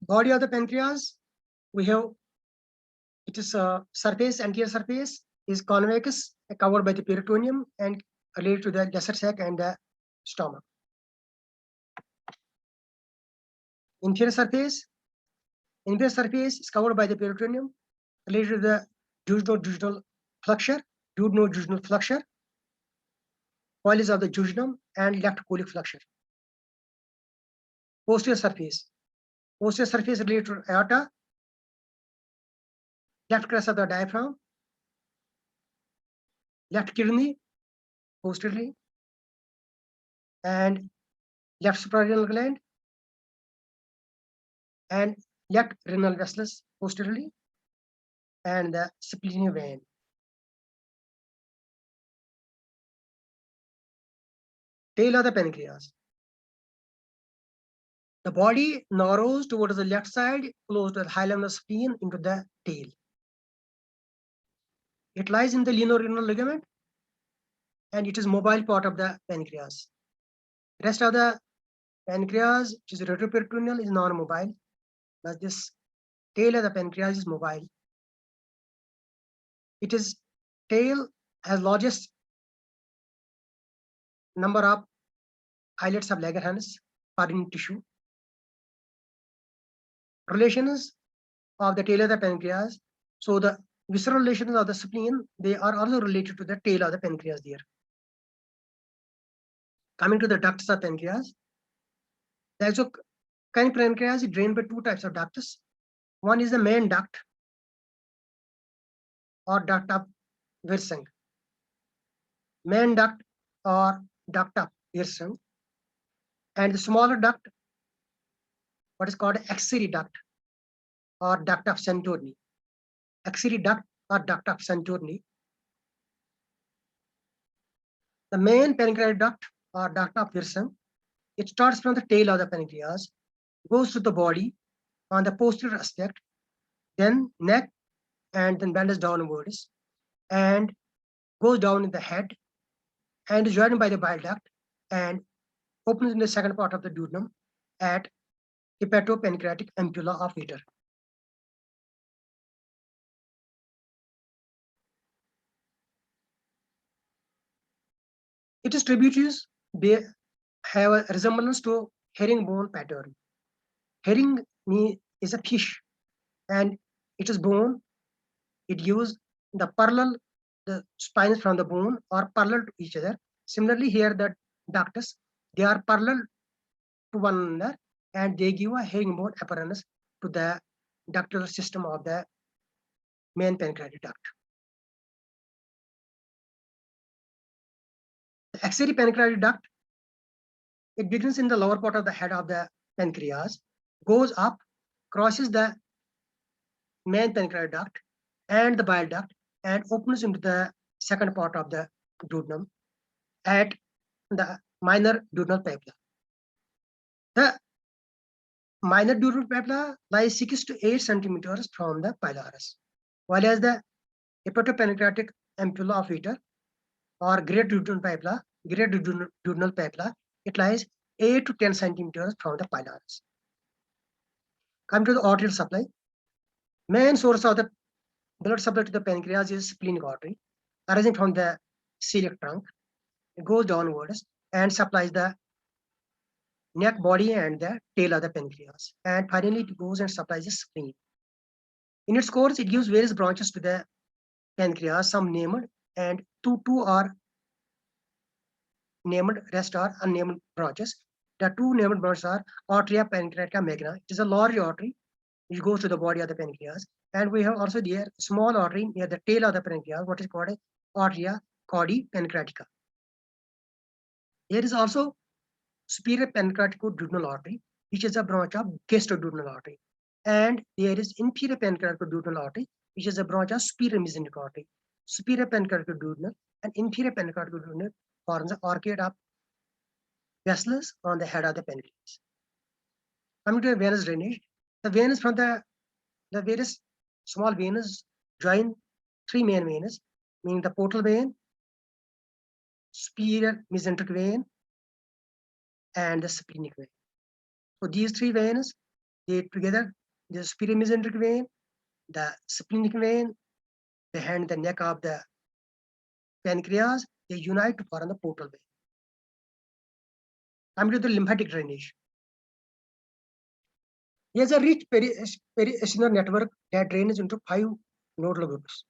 Body of the pancreas, we have, it is surface, anterior surface is convex, covered by the peritoneum and related to the gastric sac and the stomach. Inferior surface is covered by the peritoneum, related to the duodenal flexure, coils of the duodenum and left colic flexure. Posterior surface related to aorta, left crest of the diaphragm, left kidney posteriorly, and left suprarenal gland, and left renal vessels posteriorly, and the splenic vein. Tail of the pancreas. The body narrows towards the left side, close to the hilum of the spleen into the tail. It lies in the lienorenal ligament, and it is mobile part of the pancreas. Rest of the pancreas, which is retroperitoneal, is non-mobile, but this tail of the pancreas is mobile. It is tail has largest number of islets of Langerhans per unit tissue. Relations of the tail of the pancreas. So the visceral relations of the spleen, they are also related to the tail of the pancreas there. Coming to the ducts of pancreas, the exocrine pancreas is drained by two types of ducts. One is the main duct or duct of Wirsung. Main duct or duct of Wirsung, and the smaller duct, what is called axillary duct or duct of Santorni. Axillary duct or duct of Santorni. The main pancreatic duct or duct of Wirsung, it starts from the tail of the pancreas, goes to the body on the posterior aspect, then neck, and then bends downwards, and goes down in the head, and is joined by the bile duct, and opens in the second part of the duodenum at hepatopancreatic ampulla of Vater. Its tributaries have a resemblance to herringbone pattern. Herring is a fish, and it is bone. It gives the parallel, the spines from the bone are parallel to each other. Similarly, here the ducts, they are parallel to one another, and they give a herringbone appearance to the ductal system of the main pancreatic duct. The axillary pancreatic duct, it begins in the lower part of the head of the pancreas, goes up, crosses the main pancreatic duct and the bile duct, and opens into the second part of the duodenum at the minor duodenal papilla. The minor duodenal papilla lies 6 to 8 centimeters from the pylorus, while as the hepatopancreatic ampulla of Vater or great duodenal papilla, it lies 8 to 10 centimeters from the pylorus. Coming to the arterial supply, main source of the blood supply to the pancreas is splenic artery, arising from the celiac trunk. It goes downwards and supplies the neck, body, and the tail of the pancreas. And finally, it goes and supplies the spleen. In its course, it gives various branches to the pancreas, some named, and two are named, rest are unnamed branches. The two named branches are arteria pancreatica magna. It is a large artery which goes to the body of the pancreas. And we have also there small artery near the tail of the pancreas, what is called arteria caudi pancreatica. There is also superior pancreaticoduodenal artery, which is a branch of gastroduodenal artery. And there is inferior pancreaticoduodenal artery, which is a branch of superior mesenteric artery. Superior pancreaticoduodenal and inferior pancreaticoduodenal forms the arcade of vessels on the head of the pancreas. Coming to the venous drainage, the veins from the various small veins join three main veins, meaning the portal vein, superior mesenteric vein, and the splenic vein. So these three veins, they together the superior mesenteric vein, the splenic vein behind the neck of the pancreas, they unite to form the portal vein. Coming to the lymphatic drainage. There's a rich periacinar network that drains into 5 nodal groups.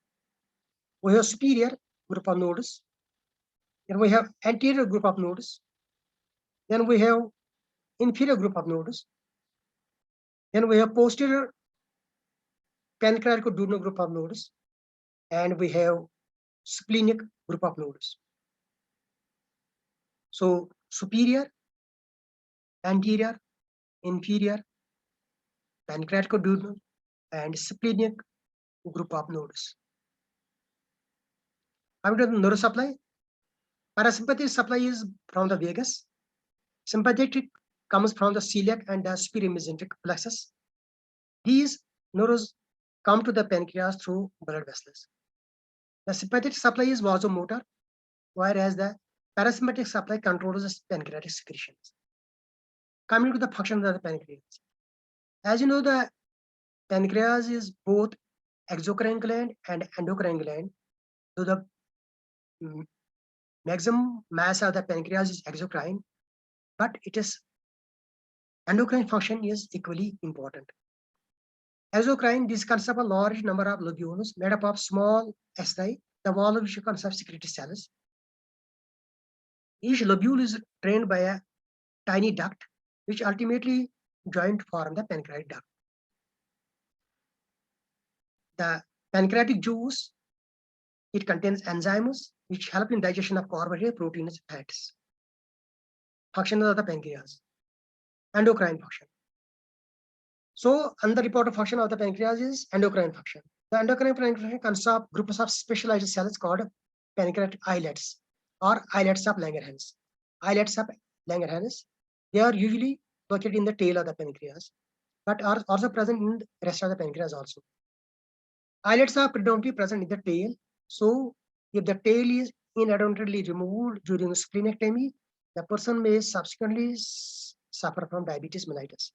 We have superior group of nodes, then we have anterior group of nodes, then we have inferior group of nodes, then we have posterior pancreaticoduodenal group of nodes, and we have splenic group of nodes. So superior, anterior, inferior, pancreaticoduodenal, and splenic group of nodes. Coming to the nerve supply, parasympathetic supply is from the vagus. Sympathetic comes from the celiac and the superior mesenteric plexus. These nerves come to the pancreas through blood vessels. The sympathetic supply is vasomotor, whereas the parasympathetic supply controls the pancreatic secretions. Coming to the functions of the pancreas. As you know, the pancreas is both exocrine gland and endocrine gland. So the maximum mass of the pancreas is exocrine, but it is endocrine function is equally important. Exocrine, this consists of a large number of lobules made up of small acini, the wall of which consists of secretory cells. Each lobule is drained by a tiny duct, which ultimately join to form the pancreatic duct. The pancreatic juice, it contains enzymes which help in digestion of carbohydrate, proteins, fats. Function of the pancreas, endocrine function. So, underreported function of the pancreas is endocrine function. The endocrine function consists of groups of specialized cells called pancreatic islets or islets of Langerhans. Islets of Langerhans, they are usually located in the tail of the pancreas, but are also present in the rest of the pancreas also. Islets are predominantly present in the tail. So, if the tail is inadvertently removed during splenectomy, the person may subsequently suffer from diabetes mellitus.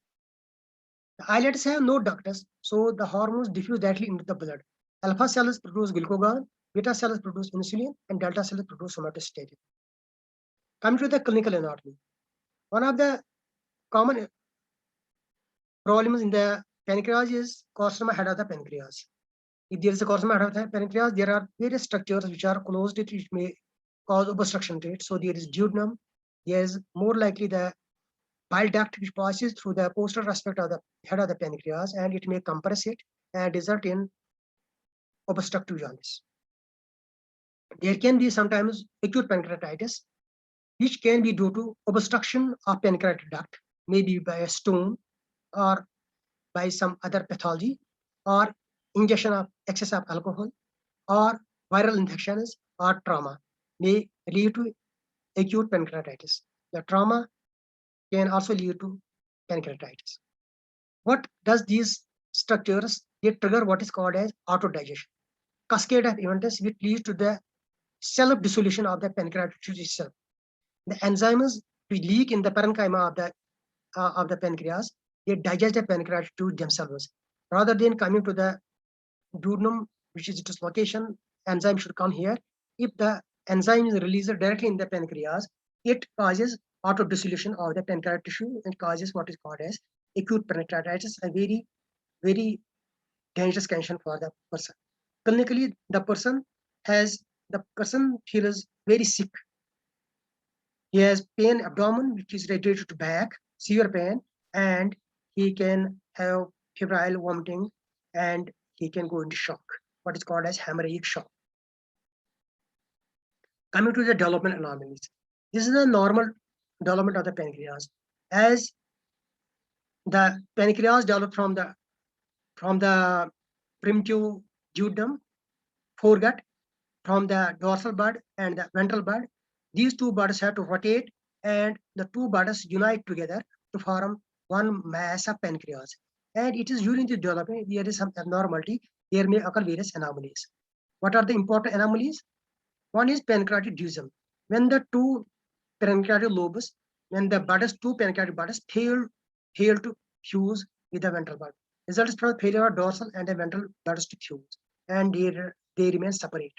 The islets have no ductus, so the hormones diffuse directly into the blood. Alpha cells produce glucagon, beta cells produce insulin, and delta cells produce somatostatin. Coming to the clinical anatomy, one of the common problems in the pancreas is carcinoma head of the pancreas. If there is a carcinoma head of the pancreas, there are various structures which are closed, which may cause obstruction to it. So there is duodenum. There is more likely the bile duct which passes through the posterior aspect of the head of the pancreas, and it may compress it and result in obstructive jaundice. There can be sometimes acute pancreatitis, which can be due to obstruction of pancreatic duct, maybe by a stone or by some other pathology, or ingestion of excess of alcohol, or viral infections, or trauma may lead to acute pancreatitis. The trauma can also lead to pancreatitis. What does these structures? They trigger what is called as autodigestion. Cascade of events which leads to the self-dissolution of the pancreatic tissue itself. The enzymes which leak in the parenchyma of the pancreas, they digest the pancreatic tissue themselves. Rather than coming to the duodenum, which is its location, enzyme should come here. If the enzyme is released directly in the pancreas, it causes auto-dissolution of the pancreatic tissue and causes what is called as acute pancreatitis, a very, very dangerous condition for the person. Clinically, the person feels very sick. He has pain abdomen, which is related to back, severe pain, and he can have febrile vomiting, and he can go into shock, what is called as hemorrhagic shock. Coming to the development anomalies, this is the normal development of the pancreas. As the pancreas developed from the primitive duodenum, foregut, from the dorsal bud and the ventral bud, these two buds have to rotate, and the two buds unite together to form one mass of pancreas. And it is during the development there is some abnormality. There may occur various anomalies. What are the important anomalies? One is pancreatic duism. When the two pancreatic lobes, when the buds, two pancreatic buds fail to fuse with the ventral bud. results from failure of dorsal and the ventral blood to fuse, and they remain separate.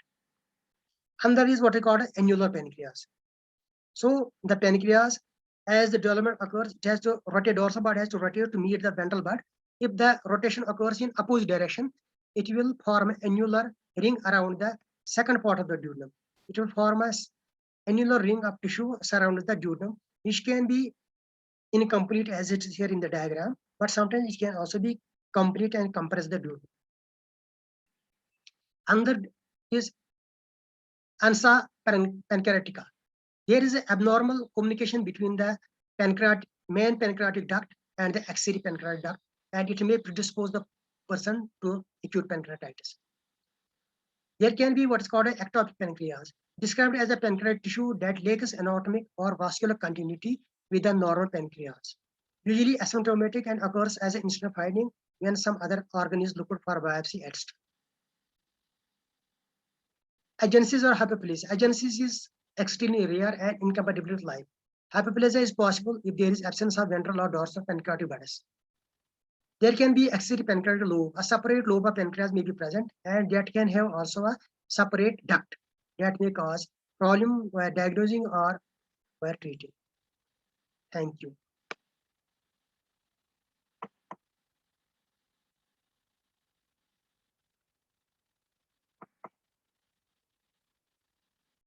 Another is what we call annular pancreas. So the pancreas, as the development occurs, it has to rotate, dorsal bud has to rotate to meet the ventral bud. If the rotation occurs in opposite direction, it will form an annular ring around the second part of the duodenum. It will form an annular ring of tissue surrounding the duodenum, which can be incomplete as it is here in the diagram, but sometimes it can also be complete and compress the duodenum. Another is ansa pancreatica. There is an abnormal communication between the main pancreatic duct and the axillary pancreatic duct, and it may predispose the person to acute pancreatitis. There can be what is called an ectopic pancreas, described as a pancreatic tissue that lacks anatomic or vascular continuity with the normal pancreas. Usually asymptomatic and occurs as an instant finding when some other organ is looked for biopsy etc. Agenesis or hypoplasia. Agenesis is extremely rare and incompatible with life. Hypoplasia is possible if there is absence of ventral or dorsal pancreatic buds. There can be axillary pancreatic lobe. A separate lobe of pancreas may be present, and that can have also a separate duct that may cause problem while diagnosing or while treating. Thank you.